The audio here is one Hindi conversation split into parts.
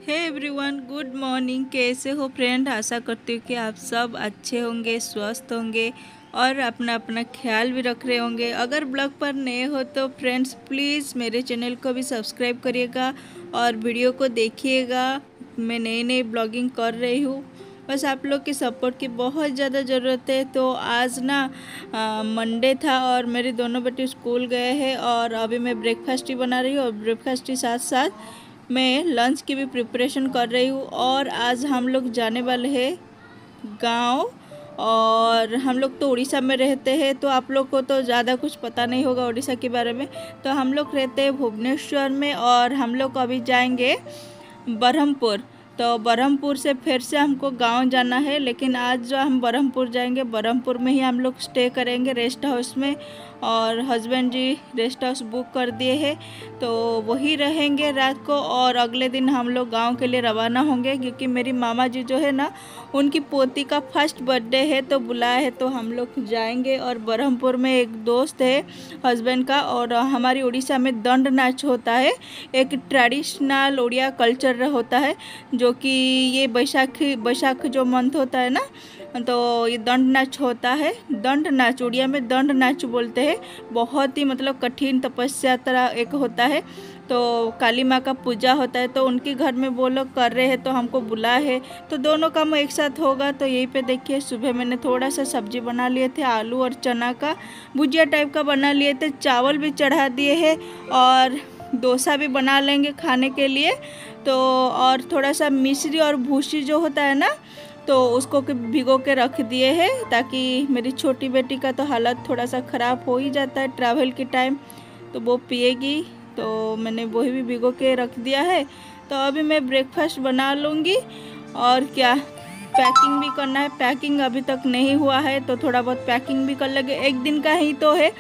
Hey everyone, good morning. कैसे हो फ्रेंड? आशा करती हूँ कि आप सब अच्छे होंगे, स्वस्थ होंगे और अपना अपना ख्याल भी रख रहे होंगे। अगर ब्लॉग पर नए हो तो फ्रेंड्स प्लीज़ मेरे चैनल को भी सब्सक्राइब करिएगा और वीडियो को देखिएगा। मैं नई नई ब्लॉगिंग कर रही हूँ, बस आप लोग की सपोर्ट की बहुत ज़्यादा ज़रूरत है। तो आज ना मंडे था और मेरे दोनों बेटे स्कूल गए हैं और अभी मैं ब्रेकफास्ट ही बना रही हूँ और ब्रेकफास्ट के साथ साथ मैं लंच की भी प्रिपरेशन कर रही हूँ। और आज हम लोग जाने वाले हैं गांव। और हम लोग तो उड़ीसा में रहते हैं, तो आप लोग को तो ज़्यादा कुछ पता नहीं होगा उड़ीसा के बारे में। तो हम लोग रहते हैं भुवनेश्वर में और हम लोग अभी जाएंगे बरहमपुर। तो बरहमपुर से फिर से हमको गांव जाना है, लेकिन आज जो हम बरहमपुर जाएंगे, बरहमपुर में ही हम लोग स्टे करेंगे रेस्ट हाउस में। और हस्बैंड जी रेस्ट हाउस बुक कर दिए हैं, तो वही रहेंगे रात को। और अगले दिन हम लोग गांव के लिए रवाना होंगे, क्योंकि मेरी मामा जी जो है ना, उनकी पोती का फर्स्ट बर्थडे है, तो बुलाया है, तो हम लोग जाएंगे। और बरहमपुर में एक दोस्त है हस्बैंड का, और हमारी उड़ीसा में दंड नाच होता है, एक ट्रेडिशनल उड़िया कल्चर होता है, जो कि ये बैसाख जो मंथ होता है ना, तो ये दंड नाच होता है। दंड नाच उड़िया में दंड नाच बोलते हैं। बहुत ही मतलब कठिन तपस्या तरह एक होता है। तो काली माँ का पूजा होता है, तो उनके घर में वो लोग कर रहे हैं, तो हमको बुलाया है, तो दोनों काम एक साथ होगा। तो यहीं पे देखिए, सुबह मैंने थोड़ा सा सब्जी बना लिए थे, आलू और चना का भुजिया टाइप का बना लिए थे, चावल भी चढ़ा दिए हैं और डोसा भी बना लेंगे खाने के लिए। तो और थोड़ा सा मिश्री और भूसी जो होता है ना, तो उसको भिगो के रख दिए हैं, ताकि मेरी छोटी बेटी का तो हालत थोड़ा सा ख़राब हो ही जाता है ट्रैवल के टाइम, तो वो पिएगी, तो मैंने वही भी भिगो के रख दिया है। तो अभी मैं ब्रेकफास्ट बना लूँगी और क्या, पैकिंग भी करना है। पैकिंग अभी तक नहीं हुआ है, तो थोड़ा बहुत पैकिंग भी कर लेंगे। एक दिन का ही तो है।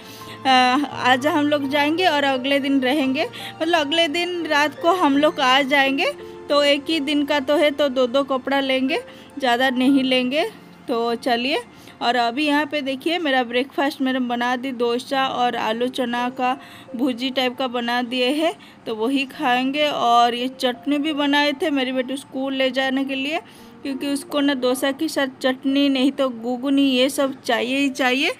आज हम लोग जाएंगे और अगले दिन रहेंगे, मतलब अगले दिन रात को हम लोग आ जाएंगे। तो एक ही दिन का तो है, तो दो दो कपड़ा लेंगे, ज़्यादा नहीं लेंगे। तो चलिए, और अभी यहाँ पे देखिए मेरा ब्रेकफास्ट मैंने बना दी, डोसा और आलू चना का भुजी टाइप का बना दिए हैं, तो वही खाएंगे। और ये चटनी भी बनाए थे मेरी बेटी स्कूल ले जाने के लिए, क्योंकि उसको ना डोसा के साथ चटनी नहीं तो घुगनी ये सब चाहिए ही चाहिए,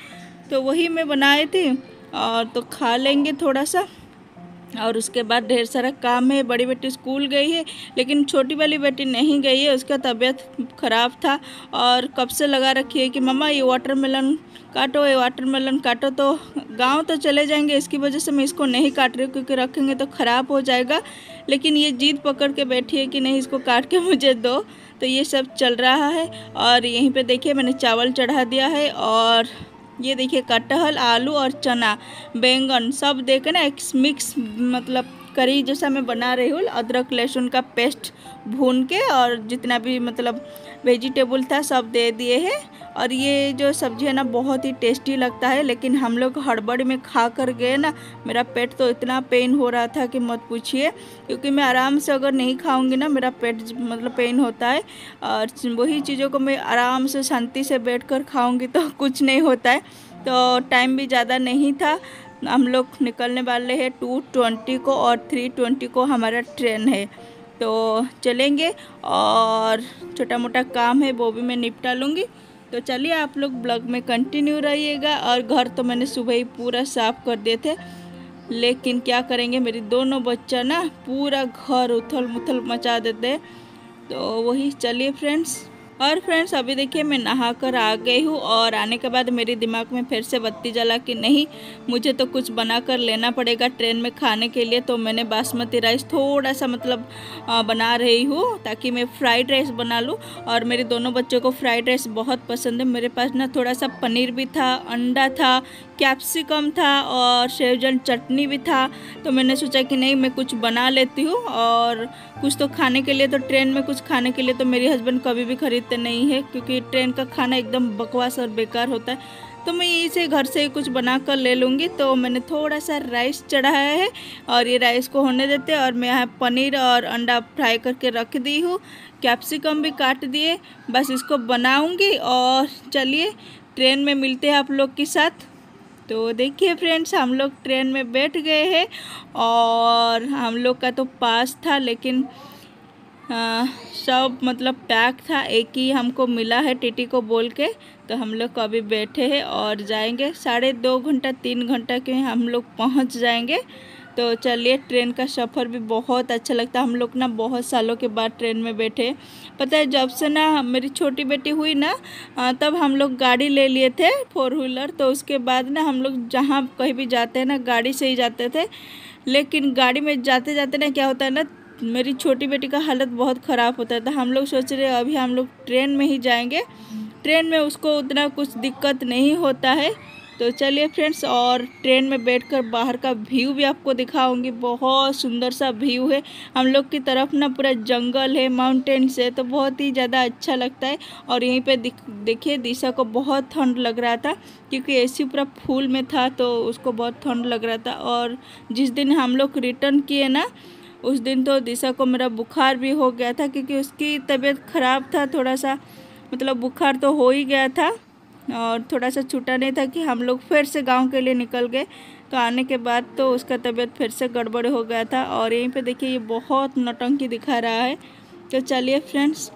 तो वही मैं बनाई थी। और तो खा लेंगे थोड़ा सा, और उसके बाद ढेर सारा काम है। बड़ी बेटी स्कूल गई है, लेकिन छोटी वाली बेटी नहीं गई है, उसका तबीयत ख़राब था और कब से लगा रखी है कि मम्मा ये वाटरमेलन काटो, ये वाटरमेलन काटो। तो गांव तो चले जाएंगे, इसकी वजह से मैं इसको नहीं काट रही हूँ, क्योंकि रखेंगे तो ख़राब हो जाएगा। लेकिन ये जिद पकड़ के बैठी है कि नहीं, इसको काट के मुझे दो, तो ये सब चल रहा है। और यहीं पर देखिए मैंने चावल चढ़ा दिया है, और ये देखिए कटहल, आलू और चना, बैंगन सब देके ना एक मिक्स मतलब करी जैसा मैं बना रही हूँ। अदरक लहसुन का पेस्ट भून के और जितना भी मतलब वेजिटेबल था सब दे दिए हैं। और ये जो सब्ज़ी है ना बहुत ही टेस्टी लगता है, लेकिन हम लोग हड़बड़ में खा कर गए ना, मेरा पेट तो इतना पेन हो रहा था कि मत पूछिए। क्योंकि मैं आराम से अगर नहीं खाऊंगी ना, मेरा पेट मतलब पेन होता है, और वही चीज़ों को मैं आराम से शांति से बैठ कर खाऊँगी तो कुछ नहीं होता है। तो टाइम भी ज़्यादा नहीं था, हम लोग निकलने वाले हैं 2:20 को, और 3:20 को हमारा ट्रेन है, तो चलेंगे। और छोटा मोटा काम है वो भी मैं निपटा लूँगी। तो चलिए आप लोग ब्लॉग में कंटिन्यू रहिएगा। और घर तो मैंने सुबह ही पूरा साफ़ कर दिए थे, लेकिन क्या करेंगे, मेरी दोनों बच्चा ना पूरा घर उथल मुथल मचा देते हैं। तो वही, चलिए फ्रेंड्स। और फ्रेंड्स अभी देखिए मैं नहा कर आ गई हूँ, और आने के बाद मेरे दिमाग में फिर से बत्ती जला कि नहीं, मुझे तो कुछ बना कर लेना पड़ेगा ट्रेन में खाने के लिए। तो मैंने बासमती राइस थोड़ा सा मतलब बना रही हूँ, ताकि मैं फ्राइड राइस बना लूँ। और मेरे दोनों बच्चों को फ्राइड राइस बहुत पसंद है। मेरे पास ना थोड़ा सा पनीर भी था, अंडा था, कैप्सिकम था और शेजवान चटनी भी था। तो मैंने सोचा कि नहीं, मैं कुछ बना लेती हूँ, और कुछ तो खाने के लिए, तो ट्रेन में कुछ खाने के लिए तो मेरे हस्बैंड कभी भी खरीदते नहीं है, क्योंकि ट्रेन का खाना एकदम बकवास और बेकार होता है। तो मैं यहीं से घर से कुछ बना कर ले लूँगी। तो मैंने थोड़ा सा राइस चढ़ाया है, और ये राइस को होने देते हैं। और मैं यहाँ पनीर और अंडा फ्राई करके रख दी हूँ, कैप्सिकम भी काट दिए, बस इसको बनाऊँगी। और चलिए ट्रेन में मिलते हैं आप लोग के साथ। तो देखिए फ्रेंड्स, हम लोग ट्रेन में बैठ गए हैं, और हम लोग का तो पास था, लेकिन हाँ, सब मतलब पैक था, एक ही हमको मिला है टीटी को बोल के। तो हम लोग को अभी बैठे हैं और जाएंगे 2.5 घंटा 3 घंटा के हम लोग पहुंच जाएंगे। तो चलिए, ट्रेन का सफ़र भी बहुत अच्छा लगता है। हम लोग ना बहुत सालों के बाद ट्रेन में बैठे। पता है, जब से ना मेरी छोटी बेटी हुई ना, तब हम लोग गाड़ी ले लिए थे 4 व्हीलर। तो उसके बाद ना हम लोग जहाँ कहीं भी जाते हैं ना, गाड़ी से ही जाते थे। लेकिन गाड़ी में जाते जाते ना क्या होता है ना, मेरी छोटी बेटी का हालत बहुत ख़राब होता है। तो हम लोग सोच रहे हैं अभी हम लोग ट्रेन में ही जाएंगे। ट्रेन में उसको उतना कुछ दिक्कत नहीं होता है। तो चलिए फ्रेंड्स, और ट्रेन में बैठकर बाहर का व्यू भी आपको दिखाऊंगी। बहुत सुंदर सा व्यू है। हम लोग की तरफ ना पूरा जंगल है, माउंटेन्स है, तो बहुत ही ज़्यादा अच्छा लगता है। और यहीं पे देखिए, दिशा को बहुत ठंड लग रहा था क्योंकि एसी पूरा फुल में था, तो उसको बहुत ठंड लग रहा था। और जिस दिन हम लोग रिटर्न किए ना, उस दिन तो दिशा को मेरा बुखार भी हो गया था क्योंकि उसकी तबीयत ख़राब था थोड़ा सा। मतलब बुखार तो हो ही गया था और थोड़ा सा छूटा नहीं था कि हम लोग फिर से गांव के लिए निकल गए। तो आने के बाद तो उसका तबीयत फिर से गड़बड़ हो गया था। और यहीं पे देखिए, ये बहुत नौटंकी दिखा रहा है। तो चलिए फ्रेंड्स।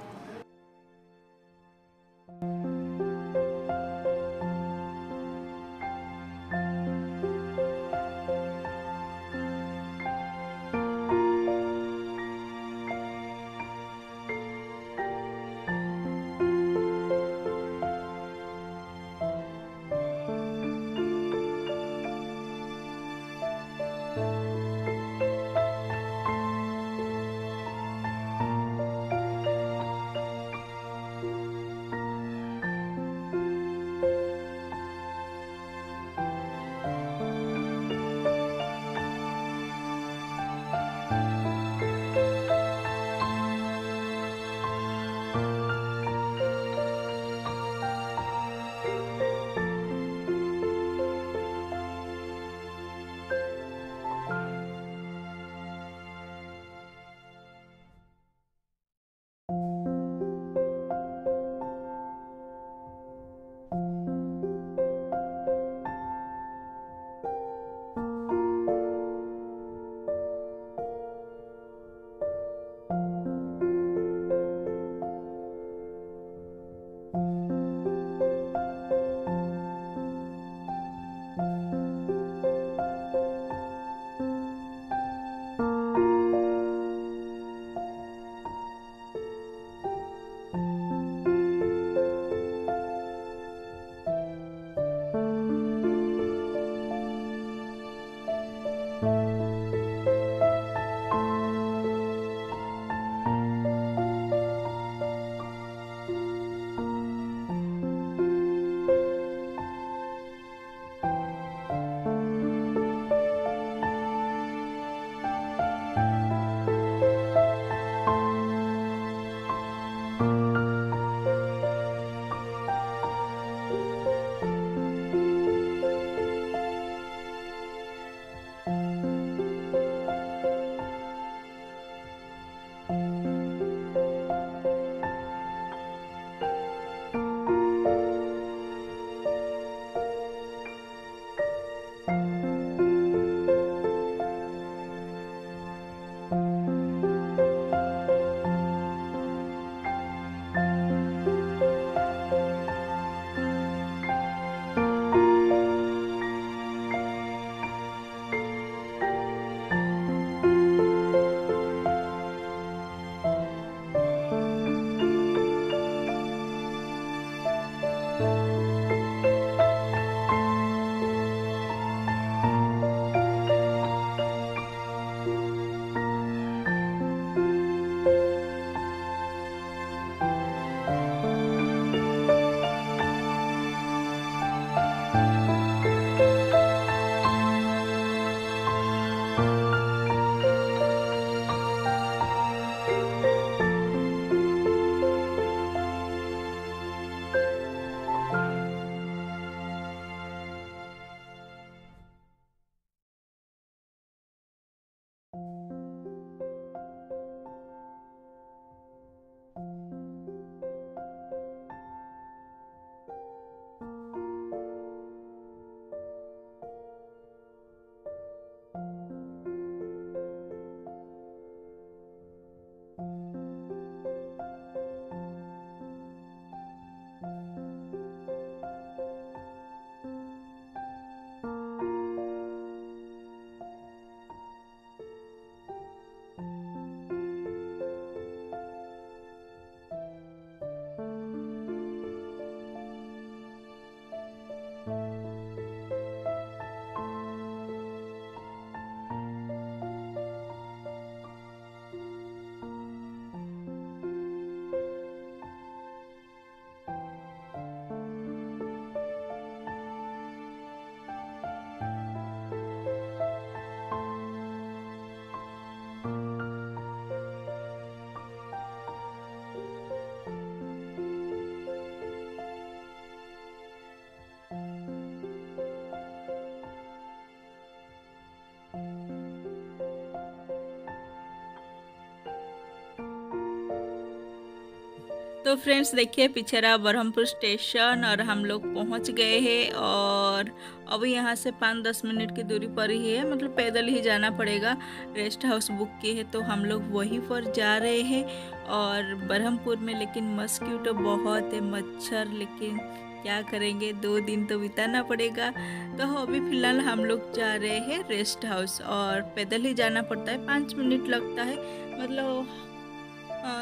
तो फ्रेंड्स देखिए पीछे रहा ब्रह्मपुर स्टेशन और हम लोग पहुंच गए हैं। और अभी यहाँ से 5-10 मिनट की दूरी पर ही है, मतलब पैदल ही जाना पड़ेगा। रेस्ट हाउस बुक किए हैं तो हम लोग वहीं पर जा रहे हैं। और ब्रह्मपुर में लेकिन मस्क्यूटो बहुत है, मच्छर, लेकिन क्या करेंगे, 2 दिन तो बिताना पड़ेगा। तो अभी फ़िलहाल हम लोग जा रहे हैं रेस्ट हाउस और पैदल ही जाना पड़ता है, 5 मिनट लगता है, मतलब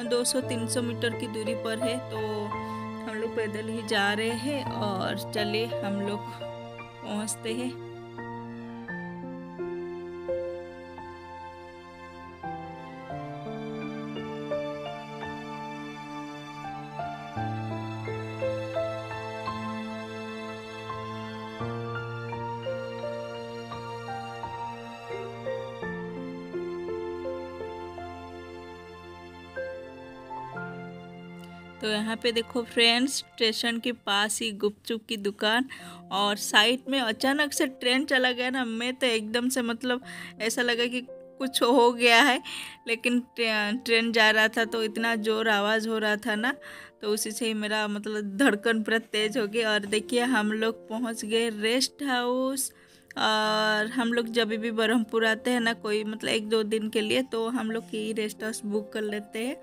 200-300 मीटर की दूरी पर है। तो हम लोग पैदल ही जा रहे हैं और चलिए हम लोग पहुंचते हैं। तो यहाँ पे देखो फ्रेंड्स, स्टेशन के पास ही गुपचुप की दुकान, और साइड में अचानक से ट्रेन चला गया ना। मैं तो एकदम से मतलब ऐसा लगा कि कुछ हो गया है, लेकिन ट्रेन जा रहा था तो इतना ज़ोर आवाज़ हो रहा था ना, तो उसी से ही मेरा मतलब धड़कन पूरा तेज़ हो गई। और देखिए हम लोग पहुँच गए रेस्ट हाउस। और हम लोग जब भी ब्रह्मपुर आते हैं ना, कोई मतलब 1-2 दिन के लिए, तो हम लोग यही रेस्ट हाउस बुक कर लेते हैं।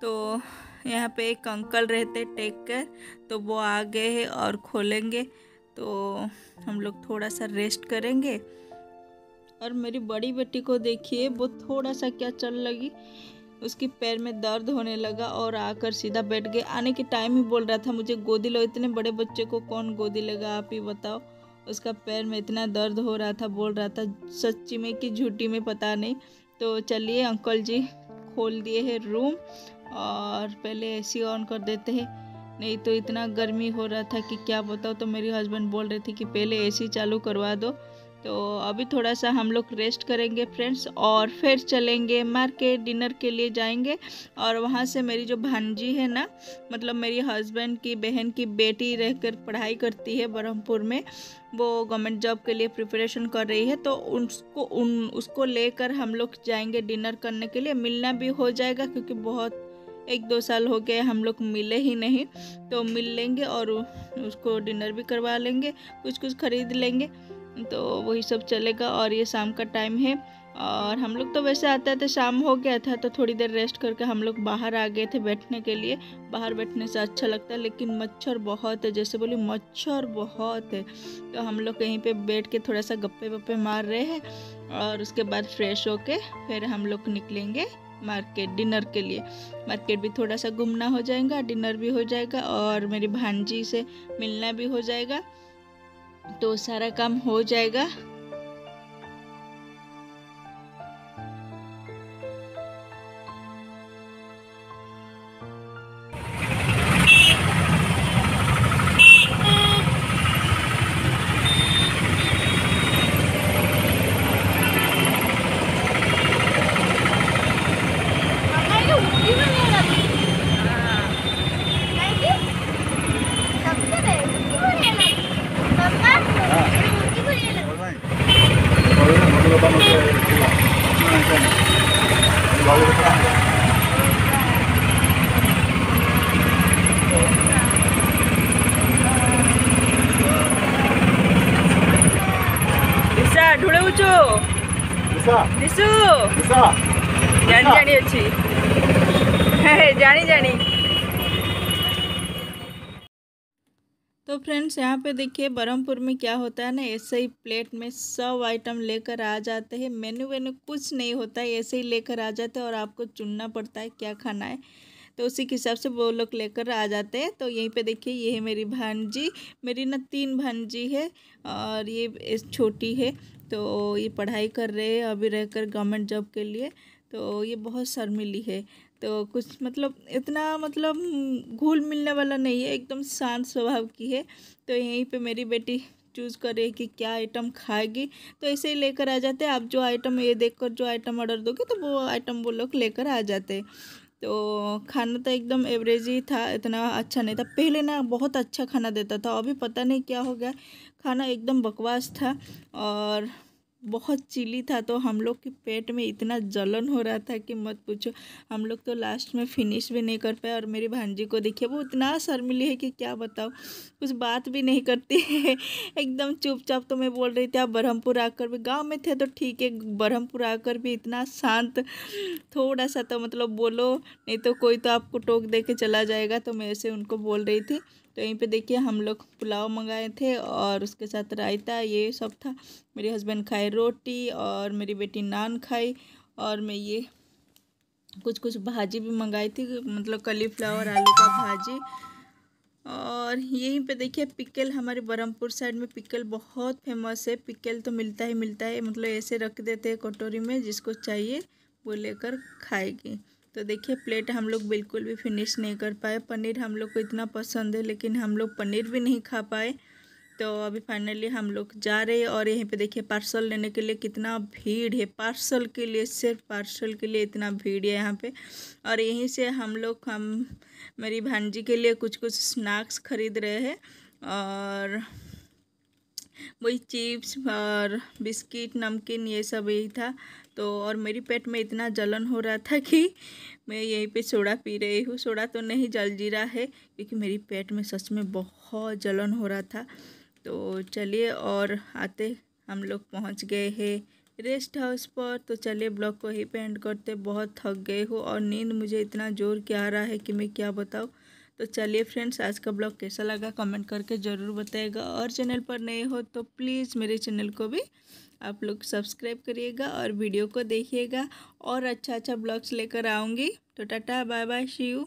तो यहाँ पे एक अंकल रहते टेक कर, तो वो आ गए हैं और खोलेंगे, तो हम लोग थोड़ा सा रेस्ट करेंगे। और मेरी बड़ी बेटी को देखिए, वो थोड़ा सा क्या चल लगी, उसकी पैर में दर्द होने लगा और आकर सीधा बैठ गए। आने के टाइम ही बोल रहा था मुझे गोदी लो, इतने बड़े बच्चे को कौन गोदी लेगा, आप ही बताओ। उसका पैर में इतना दर्द हो रहा था, बोल रहा था सच्ची में कि झूठी में पता नहीं। तो चलिए अंकल जी खोल दिए हैं रूम, और पहले एसी ऑन कर देते हैं, नहीं तो इतना गर्मी हो रहा था कि क्या बताओ। तो मेरी हस्बैंड बोल रहे थे कि पहले एसी चालू करवा दो। तो अभी थोड़ा सा हम लोग रेस्ट करेंगे फ्रेंड्स, और फिर चलेंगे मार्केट, डिनर के लिए जाएंगे। और वहाँ से मेरी जो भांजी है ना, मतलब मेरी हस्बैंड की बहन की बेटी रहकर पढ़ाई करती है ब्रह्मपुर में, वो गवर्नमेंट जॉब के लिए प्रिपरेशन कर रही है, तो उसको लेकर हम लोग जाएंगे डिनर करने के लिए। मिलना भी हो जाएगा क्योंकि बहुत 1-2 साल हो गए हम लोग मिले ही नहीं, तो मिल लेंगे और उसको डिनर भी करवा लेंगे, कुछ खरीद लेंगे, तो वही सब चलेगा। और ये शाम का टाइम है, और हम लोग तो वैसे आते आते शाम हो गया था, तो थोड़ी देर रेस्ट करके हम लोग बाहर आ गए थे बैठने के लिए। बाहर बैठने से अच्छा लगता है, लेकिन मच्छर बहुत है, जैसे बोली मच्छर बहुत है। तो हम लोग कहीं पे बैठ के थोड़ा सा गप्पे वप्पे मार रहे हैं, और उसके बाद फ्रेश होके फिर हम लोग निकलेंगे मार्केट डिनर के लिए। मार्केट भी थोड़ा सा घूमना हो जाएगा, डिनर भी हो जाएगा, और मेरी भांजी से मिलना भी हो जाएगा, तो सारा काम हो जाएगा। जानी अच्छी जानी। तो फ्रेंड्स यहाँ पे देखिए ब्रह्मपुर में क्या होता है ना, ऐसे ही प्लेट में सब आइटम लेकर आ जाते हैं। मेन्यू वेन्यू कुछ नहीं होता है, ऐसे ही लेकर आ जाते हैं, और आपको चुनना पड़ता है क्या खाना है, तो उसी के हिसाब से वो लोग लेकर आ जाते हैं। तो यहीं पे देखिए ये है मेरी भांजी, मेरी ना 3 भांजी है, और ये छोटी है, तो ये पढ़ाई कर रहे हैं अभी रहकर गवर्नमेंट जॉब के लिए। तो ये बहुत शर्मीली है, तो कुछ मतलब इतना मतलब घुल मिलने वाला नहीं है, एकदम शांत स्वभाव की है। तो यहीं पे मेरी बेटी चूज़ करे कि क्या आइटम खाएगी, तो ऐसे ही लेकर आ जाते हैं। आप जो आइटम ये देखकर जो आइटम ऑर्डर दोगे, तो वो आइटम वो लोग लेकर आ जाते हैं। तो खाना तो एकदम एवरेज ही था, इतना अच्छा नहीं था। पहले ना बहुत अच्छा खाना देता था, अभी पता नहीं क्या हो गया, खाना एकदम बकवास था। और बहुत चिली था, तो हम लोग के पेट में इतना जलन हो रहा था कि मत पूछो। हम लोग तो लास्ट में फिनिश भी नहीं कर पाए। और मेरी भांजी को देखिए, वो इतना शर्मिली है कि क्या बताओ, कुछ बात भी नहीं करती है एकदम चुपचाप। तो मैं बोल रही थी आप बरहमपुर आकर भी, गांव में थे तो ठीक है, बरहमपुर आकर भी इतना शांत, थोड़ा सा तो मतलब बोलो, नहीं तो कोई तो आपको टोक दे के चला जाएगा। तो मैं ऐसे उनको बोल रही थी। तो यहीं पे देखिए हम लोग पुलाव मंगाए थे और उसके साथ रायता, ये सब था। मेरे हस्बैंड खाए रोटी और मेरी बेटी नान खाई। और मैं ये कुछ कुछ भाजी भी मंगाई थी, मतलब कलीफ्लावर आलू का भाजी। और यहीं पे देखिए पिकल, हमारे बरहमपुर साइड में पिकल बहुत फेमस है। पिकल तो मिलता ही, मतलब ऐसे रख देते हैं कटोरी में, जिसको चाहिए वो लेकर खाएगी। तो देखिए प्लेट हम लोग बिल्कुल भी फिनिश नहीं कर पाए। पनीर हम लोग को इतना पसंद है, लेकिन हम लोग पनीर भी नहीं खा पाए। तो अभी फाइनली हम लोग जा रहे हैं। और यहीं पे देखिए पार्सल लेने के लिए कितना भीड़ है, पार्सल के लिए, सिर्फ पार्सल के लिए इतना भीड़ है यहाँ पे। और यहीं से हम मेरी भांजी के लिए कुछ कुछ स्नैक्स खरीद रहे हैं। और वही चिप्स और बिस्किट, नमकीन, ये सब यही था। तो और मेरी पेट में इतना जलन हो रहा था कि मैं यहीं पे सोडा पी रही हूँ। सोडा तो नहीं, जलजीरा है, क्योंकि मेरी पेट में सच में बहुत जलन हो रहा था। तो चलिए, और आते हम लोग पहुँच गए हैं रेस्ट हाउस पर। तो चलिए ब्लॉग को ही पे एंड करते। बहुत थक गए हो और नींद मुझे इतना जोर के आ रहा है कि मैं क्या बताऊँ। तो चलिए फ्रेंड्स, आज का ब्लॉग कैसा लगा कमेंट करके ज़रूर बताइएगा। और चैनल पर नए हो तो प्लीज़ मेरे चैनल को भी आप लोग सब्सक्राइब करिएगा और वीडियो को देखिएगा। और अच्छा अच्छा ब्लॉग्स लेकर आऊँगी। तो tata bye bye, see you.